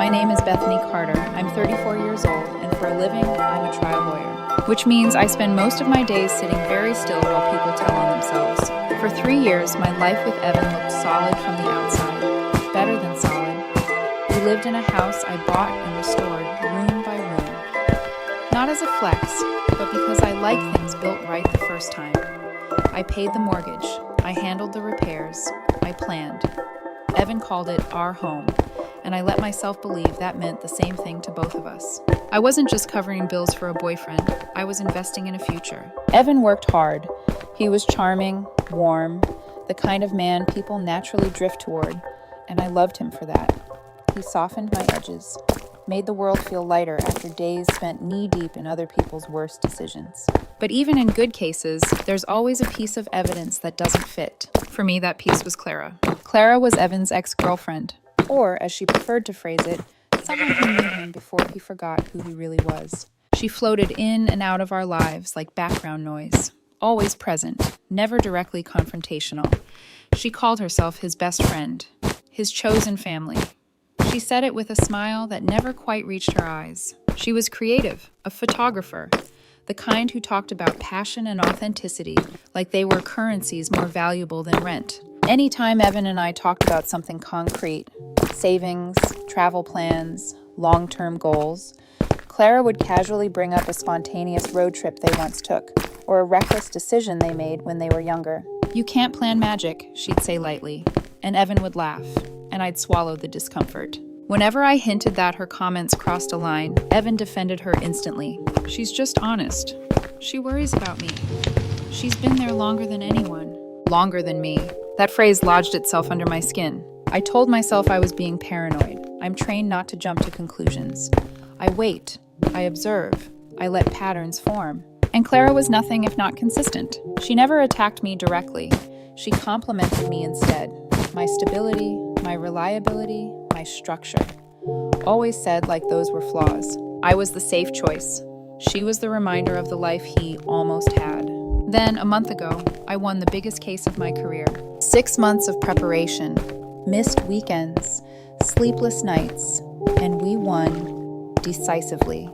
My name is Bethany Carter. I'm 34 years old, and for a living, I'm a trial lawyer, which means I spend most of my days sitting very still while people tell on themselves. For 3 years, my life with Evan looked solid from the outside, better than solid. We lived in a house I bought and restored room by room. Not as a flex, but because I like things built right the first time. I paid the mortgage, I handled the repairs, I planned. Evan called it our home, and I let myself believe that meant the same thing to both of us. I wasn't just covering bills for a boyfriend, I was investing in a future. Evan worked hard. He was charming, warm, the kind of man people naturally drift toward, and I loved him for that. He softened my edges, made the world feel lighter after days spent knee-deep in other people's worst decisions. But even in good cases, there's always a piece of evidence that doesn't fit. For me, that piece was Clara. Clara was Evan's ex-girlfriend, or, as she preferred to phrase it, someone who knew him before he forgot who he really was. She floated in and out of our lives like background noise, always present, never directly confrontational. She called herself his best friend, his chosen family. She said it with a smile that never quite reached her eyes. She was creative, a photographer, the kind who talked about passion and authenticity like they were currencies more valuable than rent. Anytime Evan and I talked about something concrete, savings, travel plans, long-term goals, Clara would casually bring up a spontaneous road trip they once took, or a reckless decision they made when they were younger. "You can't plan magic," she'd say lightly, and Evan would laugh, and I'd swallow the discomfort. Whenever I hinted that her comments crossed a line, Evan defended her instantly. "She's just honest. She worries about me. She's been there longer than anyone." Longer than me. That phrase lodged itself under my skin. I told myself I was being paranoid. I'm trained not to jump to conclusions. I wait. I observe. I let patterns form. And Clara was nothing if not consistent. She never attacked me directly. She complimented me instead. My stability, my reliability, my structure. Always said like those were flaws. I was the safe choice. She was the reminder of the life he almost had. Then, a month ago, I won the biggest case of my career. 6 months of preparation, missed weekends, sleepless nights, and we won decisively.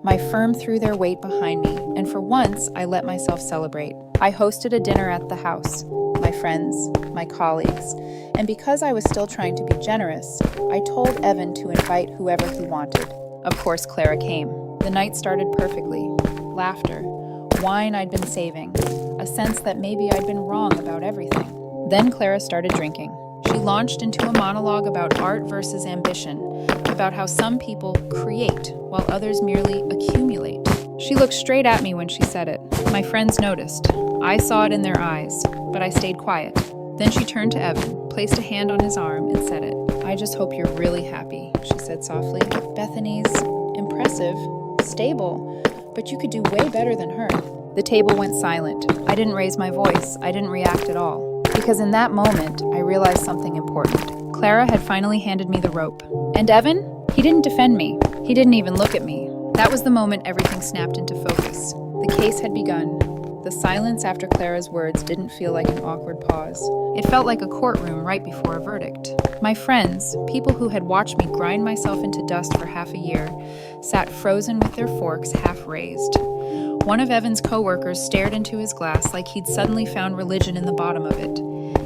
My firm threw their weight behind me, and for once, I let myself celebrate. I hosted a dinner at the house, my friends, my colleagues, and because I was still trying to be generous, I told Evan to invite whoever he wanted. Of course, Clara came. The night started perfectly. Laughter, wine I'd been saving, a sense that maybe I'd been wrong about everything. Then Clara started drinking. She launched into a monologue about art versus ambition, about how some people create while others merely accumulate. She looked straight at me when she said it. My friends noticed. I saw it in their eyes, but I stayed quiet. Then she turned to Evan, placed a hand on his arm, and said it. "I just hope you're really happy," she said softly. "Bethany's impressive, stable, but you could do way better than her." The table went silent. I didn't raise my voice. I didn't react at all. Because in that moment, I realized something important. Clara had finally handed me the rope. And Evan? He didn't defend me. He didn't even look at me. That was the moment everything snapped into focus. The case had begun. The silence after Clara's words didn't feel like an awkward pause. It felt like a courtroom right before a verdict. My friends, people who had watched me grind myself into dust for half a year, sat frozen with their forks half raised. One of Evan's co-workers stared into his glass like he'd suddenly found religion in the bottom of it.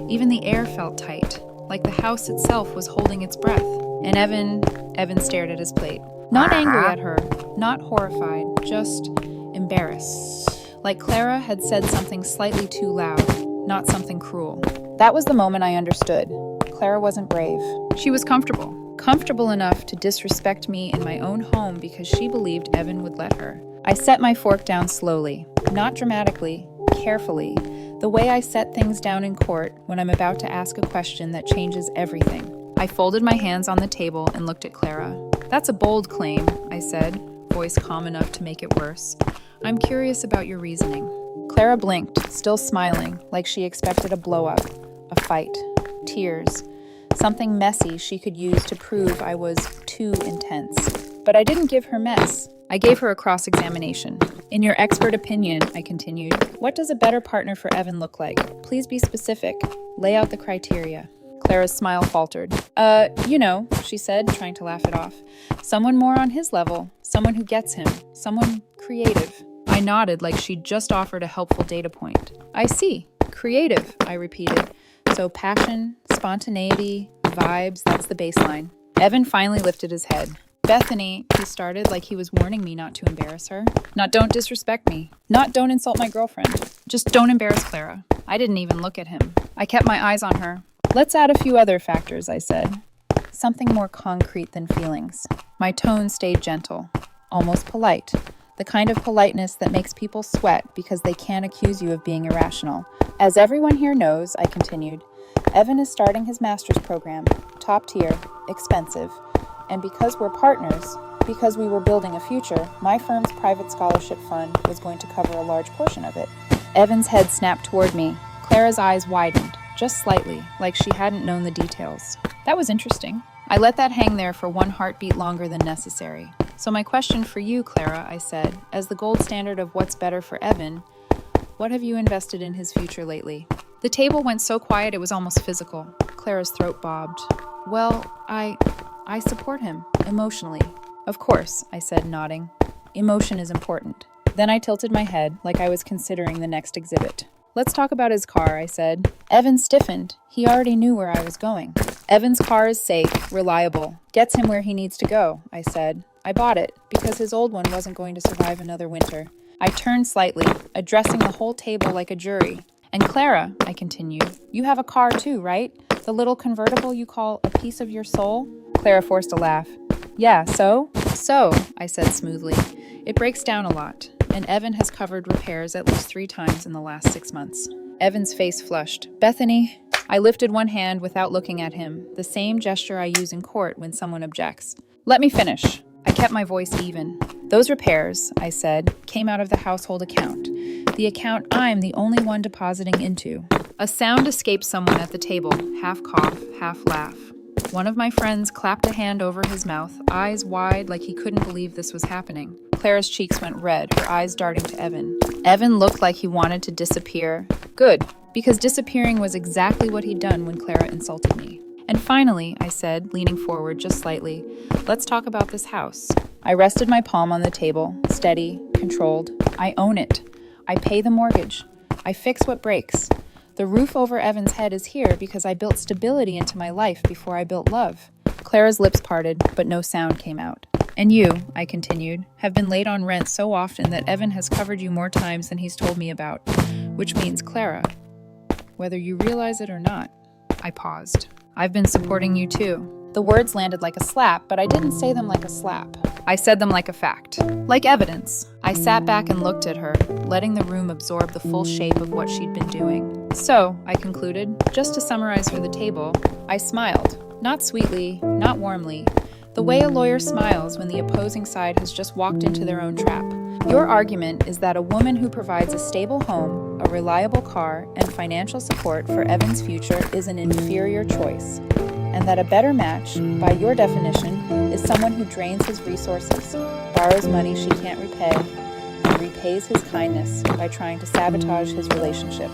Even the air felt tight, like the house itself was holding its breath. And Evan stared at his plate. Not angry at her, not horrified, just embarrassed. Like Clara had said something slightly too loud, not something cruel. That was the moment I understood. Clara wasn't brave. She was comfortable. Comfortable enough to disrespect me in my own home because she believed Evan would let her. I set my fork down slowly, not dramatically, carefully, the way I set things down in court when I'm about to ask a question that changes everything. I folded my hands on the table and looked at Clara. "That's a bold claim," I said, voice calm enough to make it worse. "I'm curious about your reasoning." Clara blinked, still smiling, like she expected a blow-up, a fight, tears, something messy she could use to prove I was too intense. But I didn't give her mess. I gave her a cross-examination. "In your expert opinion," I continued, "what does a better partner for Evan look like? Please be specific. Lay out the criteria." Clara's smile faltered. She said, trying to laugh it off. Someone more on his level. Someone who gets him. Someone creative. I nodded like she'd just offered a helpful data point. I see. Creative, I repeated. So passion, spontaneity, vibes, that's the baseline. Evan finally lifted his head. Bethany, he started like he was warning me not to embarrass her. Not don't disrespect me. Not don't insult my girlfriend. Just don't embarrass Clara. I didn't even look at him. I kept my eyes on her. Let's add a few other factors, I said. Something more concrete than feelings. My tone stayed gentle, almost polite. The kind of politeness that makes people sweat because they can't accuse you of being irrational. As everyone here knows, I continued, Evan is starting his master's program. Top tier, expensive. And because we're partners, because we were building a future, my firm's private scholarship fund was going to cover a large portion of it. Evan's head snapped toward me. Clara's eyes widened, just slightly, like she hadn't known the details. That was interesting. I let that hang there for one heartbeat longer than necessary. So my question for you, Clara, I said, as the gold standard of what's better for Evan, what have you invested in his future lately? The table went so quiet it was almost physical. Clara's throat bobbed. Well, I support him, emotionally. Of course, I said, nodding. Emotion is important. Then I tilted my head, like I was considering the next exhibit. Let's talk about his car, I said. Evan stiffened. He already knew where I was going. Evan's car is safe, reliable, gets him where he needs to go, I said. I bought it, because his old one wasn't going to survive another winter. I turned slightly, addressing the whole table like a jury. And Clara, I continued, you have a car too, right? The little convertible you call a piece of your soul? Clara forced a laugh. Yeah, so? So, I said smoothly. It breaks down a lot, and Evan has covered repairs at least 3 times in the last 6 months. Evan's face flushed. Bethany, I lifted one hand without looking at him, the same gesture I use in court when someone objects. Let me finish. I kept my voice even. Those repairs, I said, came out of the household account. The account I'm the only one depositing into. A sound escaped someone at the table, half cough, half laugh. One of my friends clapped a hand over his mouth, eyes wide like he couldn't believe this was happening. Clara's cheeks went red, her eyes darting to Evan. Evan looked like he wanted to disappear. Good, because disappearing was exactly what he'd done when Clara insulted me. And finally, I said, leaning forward just slightly, let's talk about this house. I rested my palm on the table, steady, controlled. I own it. I pay the mortgage. I fix what breaks. The roof over Evan's head is here because I built stability into my life before I built love. Clara's lips parted, but no sound came out. And you, I continued, have been late on rent so often that Evan has covered you more times than he's told me about. Which means, Clara, whether you realize it or not, I paused. I've been supporting you too. The words landed like a slap, but I didn't say them like a slap. I said them like a fact, like evidence. I sat back and looked at her, letting the room absorb the full shape of what she'd been doing. So, I concluded, just to summarize for the table, I smiled. Not sweetly, not warmly. The way a lawyer smiles when the opposing side has just walked into their own trap. Your argument is that a woman who provides a stable home, a reliable car, and financial support for Evan's future is an inferior choice, and that a better match, by your definition, is someone who drains his resources, borrows money she can't repay, and repays his kindness by trying to sabotage his relationship.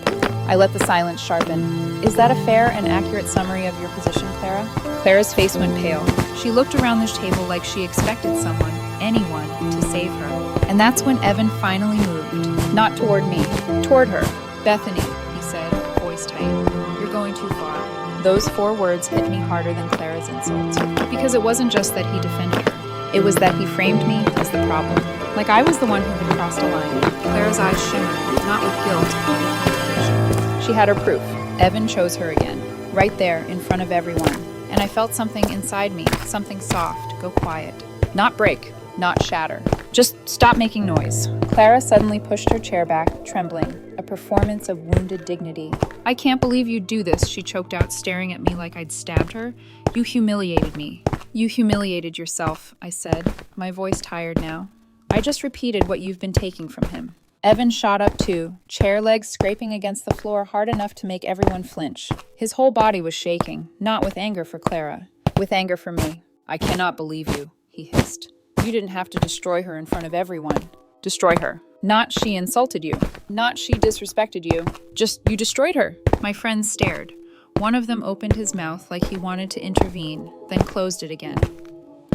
I let the silence sharpen. Is that a fair and accurate summary of your position, Clara? Clara's face went pale. She looked around the table like she expected someone, anyone, to save her. And that's when Evan finally moved. Not toward me, toward her. Bethany, he said, voice tight. You're going too far. Those 4 words hit me harder than Clara's insult. Because it wasn't just that he defended her. It was that he framed me as the problem. Like I was the one who had crossed a line. Clara's eyes shimmered, not with guilt, but with confusion. She had her proof. Evan chose her again. Right there, in front of everyone. And I felt something inside me, something soft, go quiet. Not break, not shatter. Just stop making noise. Clara suddenly pushed her chair back, trembling, a performance of wounded dignity. I can't believe you'd do this, she choked out, staring at me like I'd stabbed her. You humiliated me. You humiliated yourself, I said, my voice tired now. I just repeated what you've been taking from him. Evan shot up too, chair legs scraping against the floor hard enough to make everyone flinch. His whole body was shaking, not with anger for Clara, with anger for me. I cannot believe you, he hissed. You didn't have to destroy her in front of everyone. Destroy her. Not she insulted you. Not she disrespected you. Just you destroyed her. My friends stared. One of them opened his mouth like he wanted to intervene, then closed it again.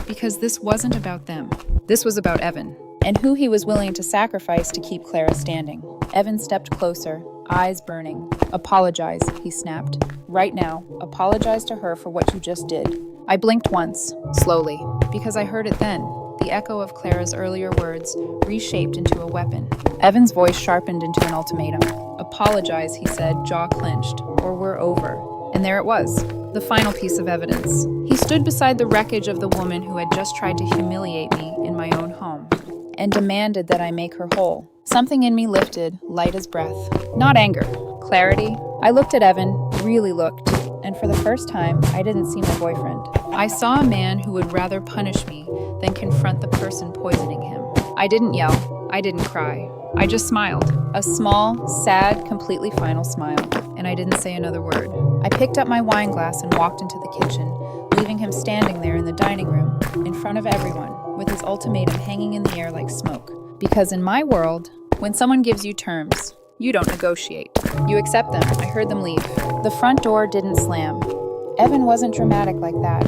Because this wasn't about them. This was about Evan, and who he was willing to sacrifice to keep Clara standing. Evan stepped closer, eyes burning. "Apologize," he snapped. "Right now, apologize to her for what you just did." I blinked once, slowly, because I heard it then. The echo of Clara's earlier words reshaped into a weapon. Evan's voice sharpened into an ultimatum. "Apologize," he said, jaw clenched, "or we're over." And there it was, the final piece of evidence. He stood beside the wreckage of the woman who had just tried to humiliate me in my own home, and demanded that I make her whole. Something in me lifted, light as breath. Not anger, clarity. I looked at Evan, really looked, and for the first time, I didn't see my boyfriend. I saw a man who would rather punish me than confront the person poisoning him. I didn't yell, I didn't cry. I just smiled. A small, sad, completely final smile, and I didn't say another word. I picked up my wine glass and walked into the kitchen, leaving him standing there in the dining room, in front of everyone, with his ultimatum hanging in the air like smoke. Because in my world, when someone gives you terms, you don't negotiate. You accept them. I heard them leave. The front door didn't slam. Evan wasn't dramatic like that.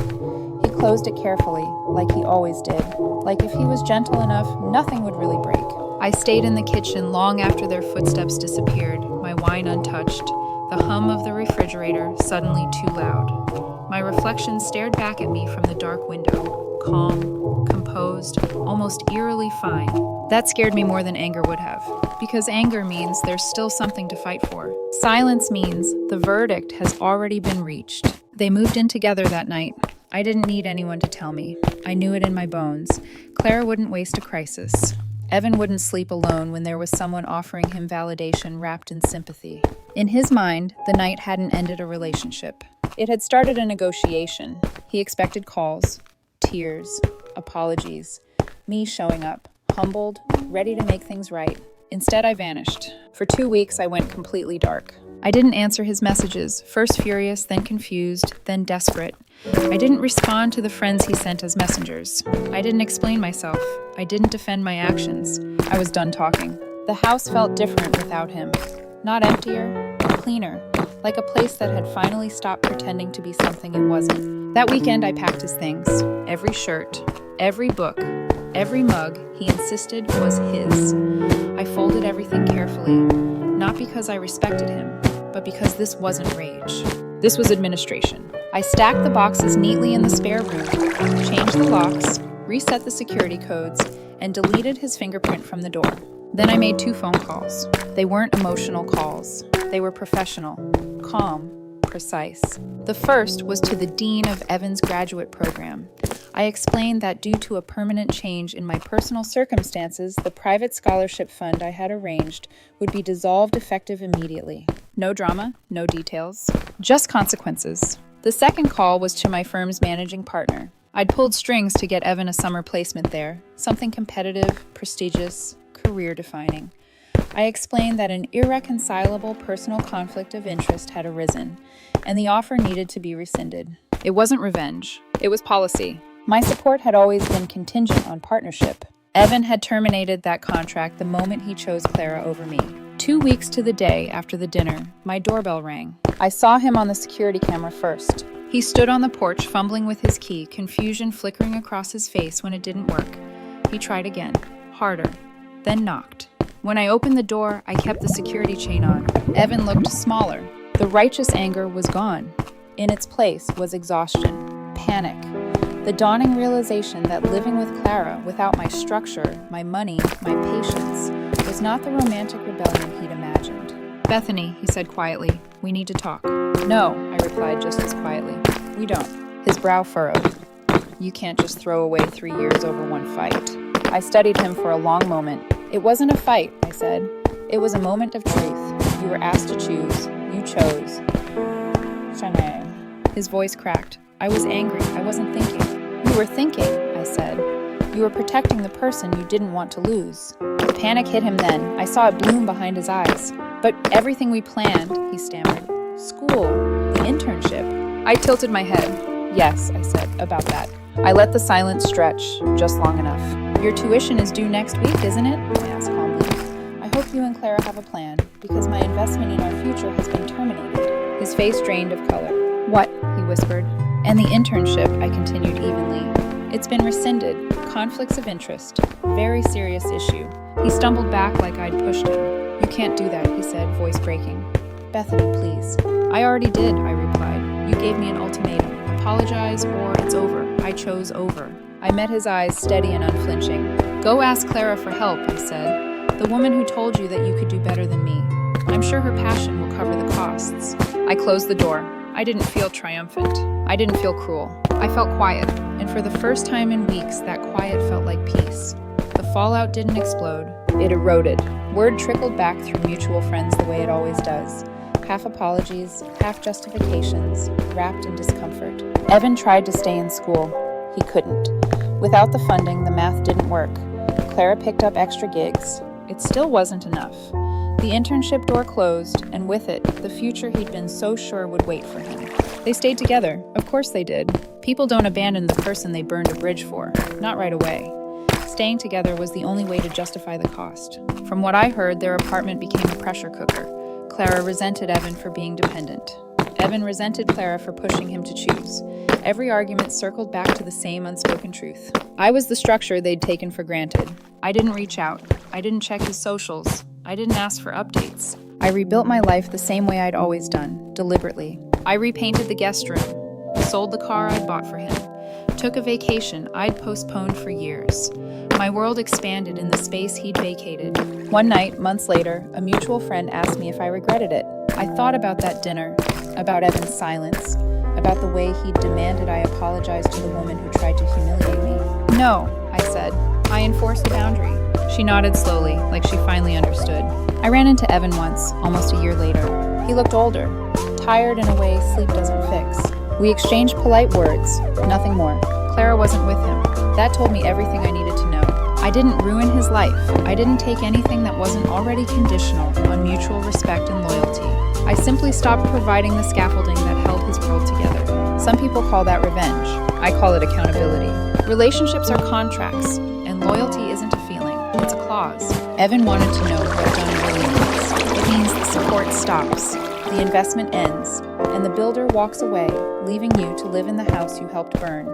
He closed it carefully, like he always did. Like if he was gentle enough, nothing would really break. I stayed in the kitchen long after their footsteps disappeared, my wine untouched, the hum of the refrigerator suddenly too loud. My reflection stared back at me from the dark window, calm, composed, almost eerily fine. That scared me more than anger would have, because anger means there's still something to fight for. Silence means the verdict has already been reached. They moved in together that night. I didn't need anyone to tell me. I knew it in my bones. Clara wouldn't waste a crisis. Evan wouldn't sleep alone when there was someone offering him validation wrapped in sympathy. In his mind, the night hadn't ended a relationship. It had started a negotiation. He expected calls, tears, apologies, me showing up, humbled, ready to make things right. Instead, I vanished. For 2 weeks, I went completely dark. I didn't answer his messages, first furious, then confused, then desperate. I didn't respond to the friends he sent as messengers. I didn't explain myself. I didn't defend my actions. I was done talking. The house felt different without him. Not emptier, cleaner, like a place that had finally stopped pretending to be something it wasn't. That weekend, I packed his things. Every shirt, every book, every mug, he insisted was his. I folded everything carefully, not because I respected him, but because this wasn't rage. This was administration. I stacked the boxes neatly in the spare room, changed the locks, reset the security codes, and deleted his fingerprint from the door. Then I made 2 phone calls. They weren't emotional calls. They were professional, calm, precise. The first was to the dean of Evan's graduate program. I explained that due to a permanent change in my personal circumstances, the private scholarship fund I had arranged would be dissolved effective immediately. No drama, no details, just consequences. The second call was to my firm's managing partner. I'd pulled strings to get Evan a summer placement there, something competitive, prestigious, career-defining. I explained that an irreconcilable personal conflict of interest had arisen, and the offer needed to be rescinded. It wasn't revenge. It was policy. My support had always been contingent on partnership. Evan had terminated that contract the moment he chose Clara over me. 2 weeks to the day after the dinner, my doorbell rang. I saw him on the security camera first. He stood on the porch, fumbling with his key, confusion flickering across his face when it didn't work. He tried again, harder, then knocked. When I opened the door, I kept the security chain on. Evan looked smaller. The righteous anger was gone. In its place was exhaustion, panic, the dawning realization that living with Clara without my structure, my money, my patience, was not the romantic rebellion he'd imagined. "Bethany," he said quietly, "we need to talk." "No," I replied just as quietly. "We don't." His brow furrowed. "You can't just throw away 3 years over one fight." I studied him for a long moment. "It wasn't a fight," I said. "It was a moment of truth. You were asked to choose. You chose." Shanae. His voice cracked. I was angry. I wasn't thinking. "You were thinking," I said. "You were protecting the person you didn't want to lose." The panic hit him then. I saw it bloom behind his eyes. "But everything we planned," he stammered. "School, the internship." I tilted my head. "Yes," I said, "about that." I let the silence stretch, just long enough. "Your tuition is due next week, isn't it?" I asked calmly. "I hope you and Clara have a plan, because my investment in our future has been terminated." His face drained of color. "What?" he whispered. "And the internship," I continued evenly. "It's been rescinded. Conflicts of interest. Very serious issue." He stumbled back like I'd pushed him. "You can't do that," he said, voice breaking. "Bethany, please." "I already did," I replied. "You gave me an ultimatum. Apologize or it's over." I chose over. I met his eyes, steady and unflinching. "Go ask Clara for help," I said. "The woman who told you that you could do better than me. I'm sure her passion will cover the costs." I closed the door. I didn't feel triumphant. I didn't feel cruel. I felt quiet, and for the first time in weeks, that quiet felt like peace. The fallout didn't explode. It eroded. Word trickled back through mutual friends the way it always does. Half apologies, half justifications, wrapped in discomfort. Evan tried to stay in school. He couldn't. Without the funding, the math didn't work. Clara picked up extra gigs. It still wasn't enough. The internship door closed, and with it, the future he'd been so sure would wait for him. They stayed together. Of course they did. People don't abandon the person they burned a bridge for. Not right away. Staying together was the only way to justify the cost. From what I heard, their apartment became a pressure cooker. Clara resented Evan for being dependent. Evan resented Clara for pushing him to choose. Every argument circled back to the same unspoken truth. I was the structure they'd taken for granted. I didn't reach out. I didn't check his socials. I didn't ask for updates. I rebuilt my life the same way I'd always done, deliberately. I repainted the guest room, sold the car I'd bought for him, took a vacation I'd postponed for years. My world expanded in the space he'd vacated. One night, months later, a mutual friend asked me if I regretted it. I thought about that dinner, about Evan's silence, about the way he'd demanded I apologize to the woman who tried to humiliate me. "No," I said. "I enforced a boundary." She nodded slowly, like she finally understood. I ran into Evan once, almost a year later. He looked older, tired in a way sleep doesn't fix. We exchanged polite words, nothing more. Clara wasn't with him. That told me everything I needed to know. I didn't ruin his life. I didn't take anything that wasn't already conditional on mutual respect and loyalty. I simply stopped providing the scaffolding that held his world together. Some people call that revenge. I call it accountability. Relationships are contracts, and loyalty isn't a feeling, it's a clause. Evan wanted to know what done really means. It means the support stops, the investment ends, and the builder walks away, leaving you to live in the house you helped burn.